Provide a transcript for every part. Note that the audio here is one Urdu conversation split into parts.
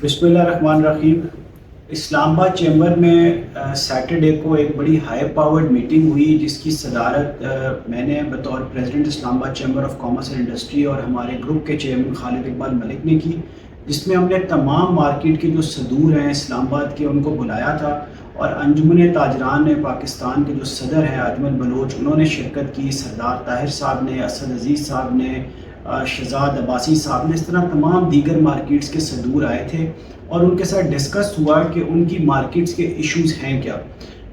بسم اللہ الرحمن الرحیم۔ اسلام آباد چیمبر میں سیٹرڈے کو ایک بڑی ہائی پاورڈ میٹنگ ہوئی جس کی صدارت میں نے بطور پریزیڈنٹ اسلام آباد chamber of commerce and industry اور ہمارے گروپ کے چیئرمین خالد اقبال ملک نے کی، جس میں ہم نے تمام مارکیٹ کے جو صدور ہیں اسلام آباد کے ان کو بلایا تھا، اور انجمن تاجران پاکستان کے جو صدر ہیں اجمل بلوچ، انہوں نے شرکت کی، سردار طاہر صاحب نے، اسد عزیز صاحب نے، شہزاد عباسی صاحب نے، اس طرح تمام دیگر مارکیٹس کے صدور آئے تھے اور ان کے ساتھ ڈسکس ہوا کہ ان کی مارکیٹس کے ایشوز ہیں کیا۔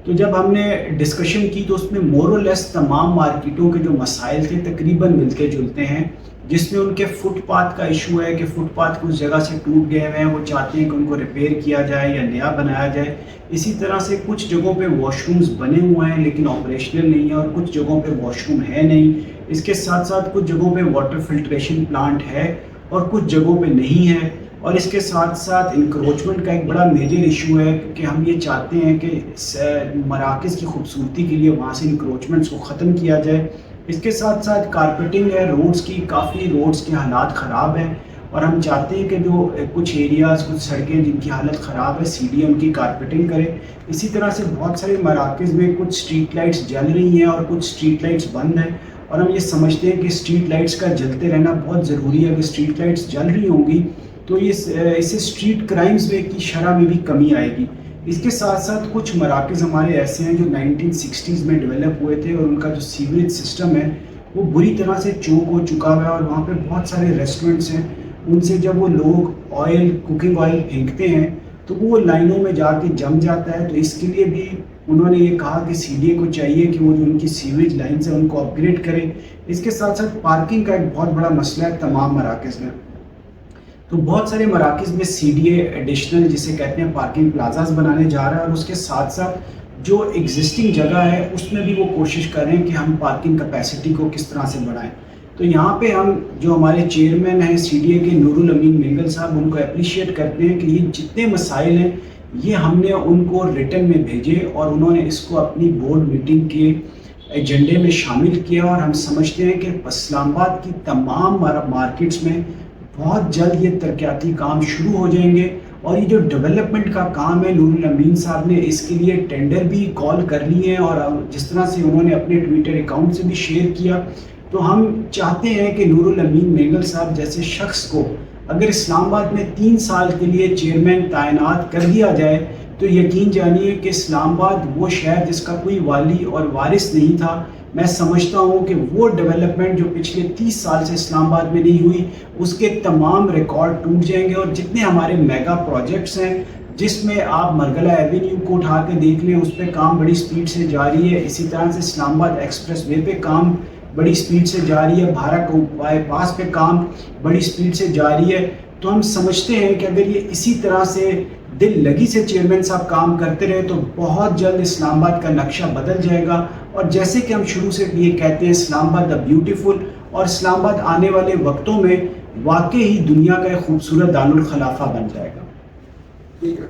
تو جب ہم نے ڈسکشن کی تو اس میں مور اور لیس تمام مارکیٹوں کے جو مسائل تھے تقریباً ملتے جلتے ہیں، جس میں ان کے فٹ پاتھ کا ایشو ہے کہ فٹ پاتھ کچھ جگہ سے ٹوٹ گئے ہوئے ہیں، وہ چاہتے ہیں کہ ان کو ریپیئر کیا جائے یا نیا بنایا جائے۔ اسی طرح سے کچھ جگہوں پہ واش رومز بنے ہوئے ہیں لیکن آپریشنل نہیں ہیں، اور کچھ جگہوں پہ واش روم ہے نہیں۔ اس کے ساتھ ساتھ کچھ جگہوں پہ واٹر فلٹریشن پلانٹ ہے اور کچھ جگہوں پہ نہیں ہے، اور اس کے ساتھ ساتھ انکروچمنٹ کا ایک بڑا میجر ایشو ہے کہ ہم یہ چاہتے ہیں کہ مراکز کی خوبصورتی کے لیے وہاں سے انکروچمنٹس کو ختم کیا جائے۔ اس کے ساتھ ساتھ کارپیٹنگ ہے روڈز کی، کافی روڈز کے حالات خراب ہیں، اور ہم چاہتے ہیں کہ جو کچھ ایریاز، کچھ سڑکیں جن کی حالت خراب ہے سی ڈی ایم کی کارپیٹنگ کرے۔ اسی طرح سے بہت سارے مراکز میں کچھ اسٹریٹ لائٹس جل رہی ہیں اور کچھ اسٹریٹ لائٹس بند ہیں، اور ہم یہ سمجھتے ہیں کہ اسٹریٹ لائٹس کا جلتے رہنا بہت ضروری ہے۔ اگر اسٹریٹ لائٹس جل رہی ہوں گی تو اس سے اسٹریٹ کرائمز میں کی شرح میں بھی کمی آئے گی۔ اس کے ساتھ ساتھ کچھ مراکز ہمارے ایسے ہیں جو 1960s میں ڈیولپ ہوئے تھے، اور ان کا جو سیوریج سسٹم ہے وہ بری طرح سے چوک ہو چکا ہوا ہے، اور وہاں پہ بہت سارے ریسٹورنٹس ہیں، ان سے جب وہ لوگ کوکنگ آئل پھینکتے ہیں تو وہ لائنوں میں جا کے جم جاتا ہے۔ تو اس کے لیے بھی انہوں نے یہ کہا کہ سی ڈی اے کو چاہیے کہ وہ جو ان کی سیوریج لائنس ہیں ان کو اپ گریڈ کریں۔ اس کے ساتھ ساتھ پارکنگ کا ایک بہت بڑا مسئلہ ہے تمام مراکز میں۔ تو بہت سارے مراکز میں سی ڈی اے ایڈیشنل جسے کہتے ہیں پارکنگ پلازاز بنانے جا رہا ہے، اور اس کے ساتھ ساتھ جو ایگزسٹنگ جگہ ہے اس میں بھی وہ کوشش کر رہے ہیں کہ ہم پارکنگ کیپیسٹی کو کس طرح سے بڑھائیں۔ تو یہاں پہ ہم جو ہمارے چیئرمین ہیں سی ڈی اے کے نور الامین مینگل صاحب، ان کو اپریشیٹ کرتے ہیں کہ یہ جتنے مسائل ہیں یہ ہم نے ان کو ریٹن میں بھیجے، اور انہوں نے اس کو اپنی بورڈ میٹنگ کے ایجنڈے میں شامل کیا، اور ہم سمجھتے ہیں کہ اسلام آباد کی تمام مارکیٹس میں بہت جلد یہ ترقیاتی کام شروع ہو جائیں گے۔ اور یہ جو ڈیولپمنٹ کا کام ہے، نور الامین صاحب نے اس کے لیے ٹینڈر بھی کال کر لی ہیں، اور جس طرح سے انہوں نے اپنے ٹویٹر اکاؤنٹ سے بھی شیئر کیا، تو ہم چاہتے ہیں کہ نور الامین مینگل صاحب جیسے شخص کو اگر اسلام آباد میں 3 سال کے لیے چیئرمین تعینات کر دیا جائے تو یقین جانیے کہ اسلام آباد وہ شہر جس کا کوئی والی اور وارث نہیں تھا، میں سمجھتا ہوں کہ وہ ڈیولپمنٹ جو پچھلے 30 سال سے اسلام آباد میں نہیں ہوئی اس کے تمام ریکارڈ ٹوٹ جائیں گے۔ اور جتنے ہمارے میگا پروجیکٹس ہیں، جس میں آپ مرگلہ ایوینیو کو اٹھا کے دیکھ لیں، اس پہ کام بڑی سپیڈ سے جاری ہے۔ اسی طرح سے اسلام آباد ایکسپریس وے پہ کام بڑی سپیڈ سے جاری ہے، بھارت بائی پاس پہ کام بڑی سپیڈ سے جاری ہے۔ تو ہم سمجھتے ہیں کہ اگر یہ اسی طرح سے دل لگی سے چیئرمین صاحب کام کرتے رہے تو بہت جلد اسلام آباد کا نقشہ بدل جائے گا، اور جیسے کہ ہم شروع سے یہ کہتے ہیں اسلام آباد دا بیوٹیفل، اور اسلام آباد آنے والے وقتوں میں واقعی دنیا کا ایک خوبصورت دار الخلافہ بن جائے گا۔